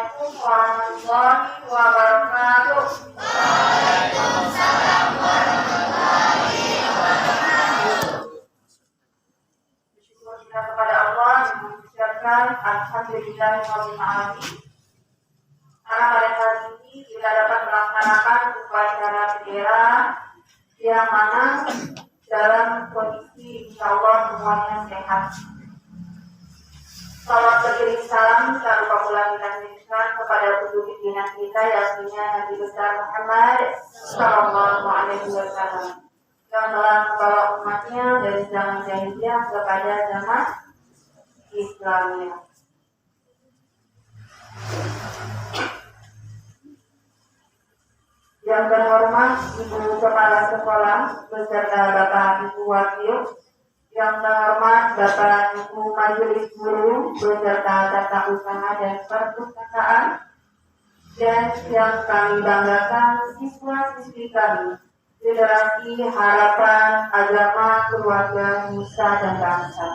Assalamualaikum warahmatullahi wabarakatuh. Waalaikumsalam warahmatullahi wabarakatuh. Bersyukur kita kepada Allah yang mengucapkan alhamdulillahirabbil alamin. Karena pada hari ini kita dapat melaksanakan upacara bendera yang mana dalam kondisi insyaallah semuanya sehat. Salawat beriring salam tak lupa pula kita kirimkan kepada penduduk pimpinan kita yakni Nabi besar Muhammad sallallahu alaihi wasallam yang telah membawa umatnya dari zaman jahiliyah kepada zaman Islamiyah. Yang terhormat Ibu Kepala Sekolah beserta Bapak Ibu Wakil, yang terhormat Bapak Ibu Majelis Guru beserta tata usaha dan perpustakaan, dan yang kami banggakan siswa-siswi kami, generasi harapan agama keluarga Nusa dan bangsa.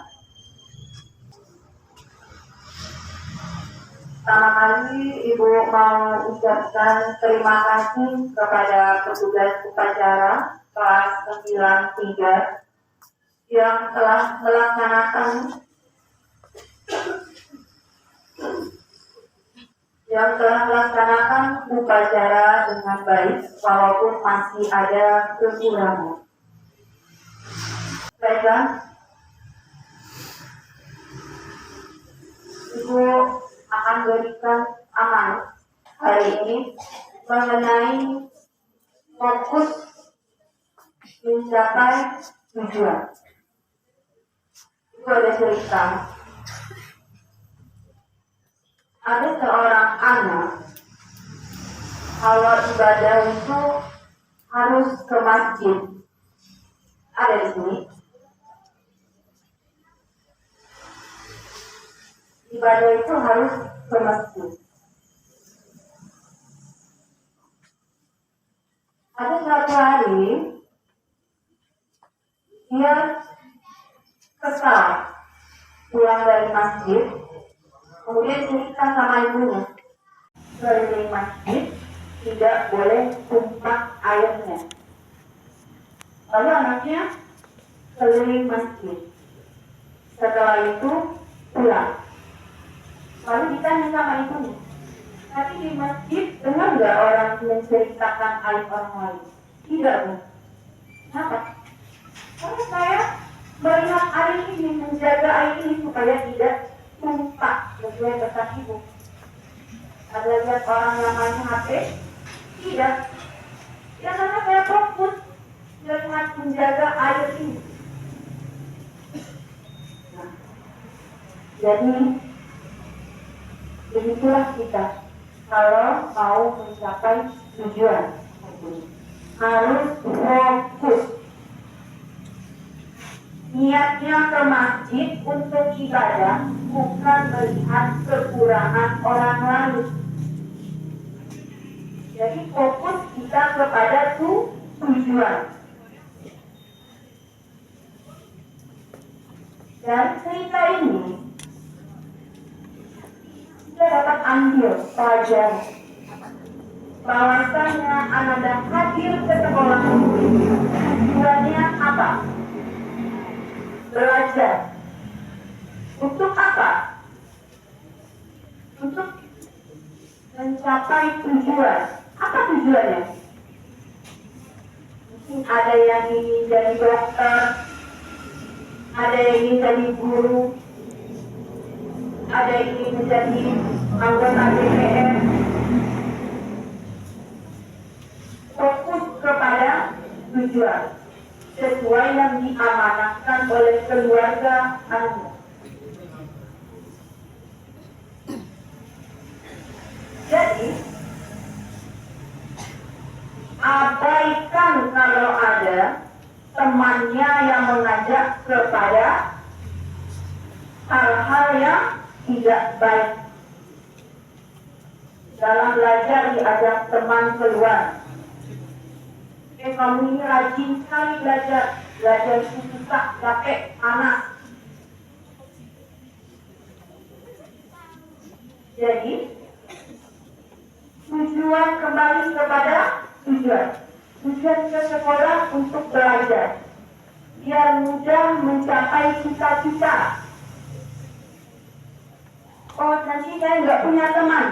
Pertama kali Ibu mau ucapkan terima kasih kepada petugas upacara kelas 93 yang telah melaksanakan upacara dengan baik walaupun masih ada kekurangan. Baiklah, Ibu akan berikan amanah hari ini mengenai fokus mencapai tujuan. Itu ada cerita. Ada seorang anak, kalau ibadah itu harus ke masjid. Ada di sini. Ibadah itu harus ke masjid. Ada suatu hari dia kesal pulang dari masjid, kemudian cerita sama ibunya, keliling masjid tidak boleh tumpah airnya. Lalu anaknya keliling masjid, setelah itu pulang. Lalu ditanya sama ibunya, tapi di masjid dengar nggak orang menceritakan aib orang lain? Tidak, Bu. Kenapa? Karena saya melihat air ini, menjaga air ini supaya tidak tumpah sesuai pesan ibu. Ada lihat orang yang main HP? Tidak. Ya karena saya fokus melihat menjaga air ini. Nah, jadi begitulah kita kalau mau mencapai tujuan harus fokus. Niatnya ke masjid untuk ibadah, bukan melihat kekurangan orang lain. Jadi fokus kita kepada tujuan. Dari cerita ini kita dapat ambil pelajaran bahwasanya Anda hadir ke sekolah tujuannya apa? Belajar. Untuk apa? Untuk mencapai tujuan. Apa tujuannya? Mungkin ada yang ingin jadi dokter, ada yang ingin jadi guru, ada yang ingin menjadi anggota DPR. Fokus kepada tujuan sesuai yang diamanahkan oleh keluarga Anda. Jadi abaikan kalau ada temannya yang mengajak kepada hal-hal yang tidak baik. Dalam belajar diajak teman keluar. Kamu ini rajin sekali belajar itu susah, capek, panas. Jadi Tujuan kembali kepada tujuan. Tujuan ke sekolah untuk belajar, biar mudah mencapai cita-cita. Oh, nanti saya nggak punya teman.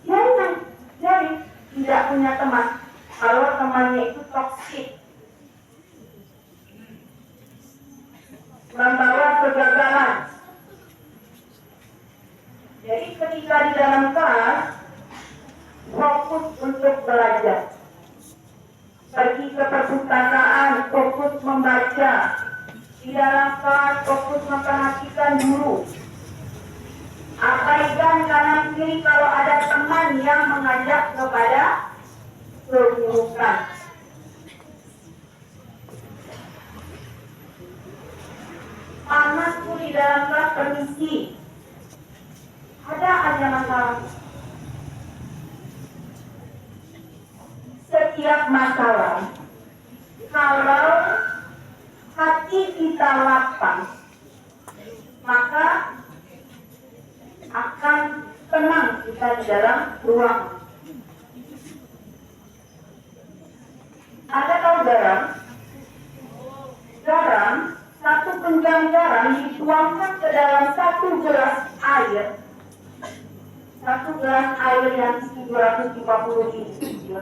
Jangan, jadi tidak punya teman. Kalau temannya itu toksik, membawa kegagalan. Jadi ketika di dalam kelas, fokus untuk belajar. Pergi ke perpustakaan, fokus membaca. Di dalam kelas, fokus memperhatikan guru. Abaikan kanan kiri kalau ada teman yang mengajak kepada keburukan. Panas pun di dalam kelas, permisi. Ada aja masalah. Setiap masalah, kalau hati kita lapang, maka akan tenang kita di dalam ruang. Ada tahu garam? Garam, satu penggang garam dituangkan ke dalam satu gelas air. Satu gelas air yang isi 250 ml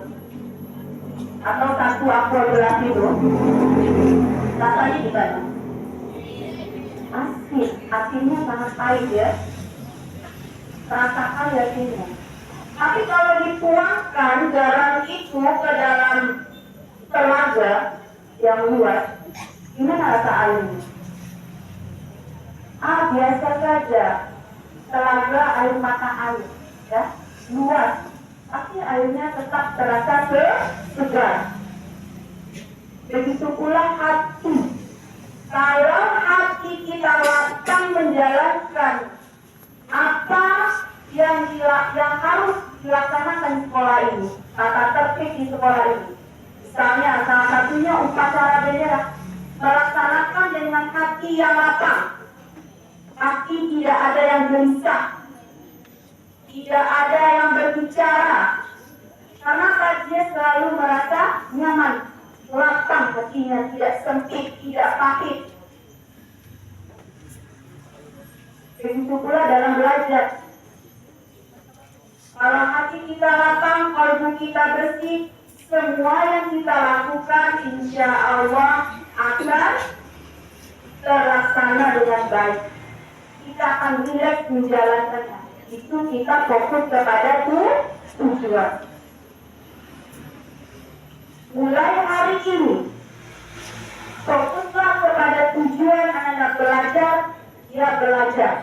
atau satu aqua gelas itu, rasanya gimana? Asin, asinnya sangat pahit ya. Rasakan yakinnya. Tapi kalau dituangkan garam itu ke dalam telaga yang luas, gimana rasa airnya? Biasa saja. Telaga air mata air, ya, luas. Tapi airnya tetap terasa segar. Begitu pula hati. Kalau hati kita lapang menjalankan apa yang harus dilaksanakan di sekolah ini, tata tertib di sekolah ini. Misalnya salah satunya upacara bendera, melaksanakan dengan hati yang lapang. Hati tidak ada yang gelisah, tidak ada yang berbicara, karena dia selalu merasa nyaman, lapang hatinya, tidak sempit, tidak pahit. Begitu pula dalam belajar. Kalau hati kita lapang, kalbu kita bersih, semua yang kita lakukan insya Allah akan terlaksana dengan baik. Kita akan rileks menjalankannya. Itu kita fokus kepada tujuan. Mulai hari ini, fokuslah kepada tujuan anak belajar, ya belajar.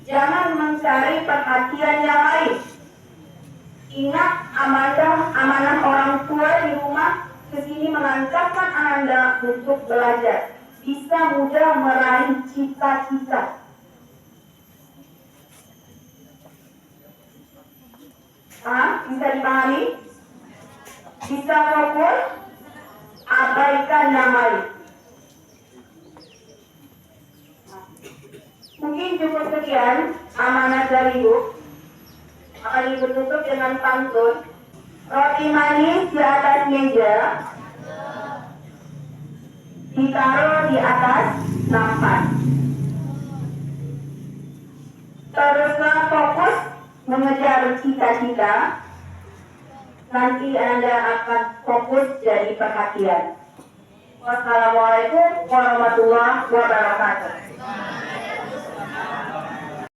Jangan mencari perhatian yang lain. Ingat amanah orang tua di rumah kesini mengancamkan Anda untuk belajar. Bisa mudah meraih cita-cita. Bisa dipahami? Bisa fokus? Abaikan yang lain. Mungkin cukup sekian amanah dari Ibu. Akan Ibu tutup dengan pantun. Roti manis di atas meja, ditaruh di atas nampan. Teruslah fokus mengejar cita-cita. Nanti Anda akan fokus jadi perhatian. Wassalamualaikum warahmatullahi wabarakatuh.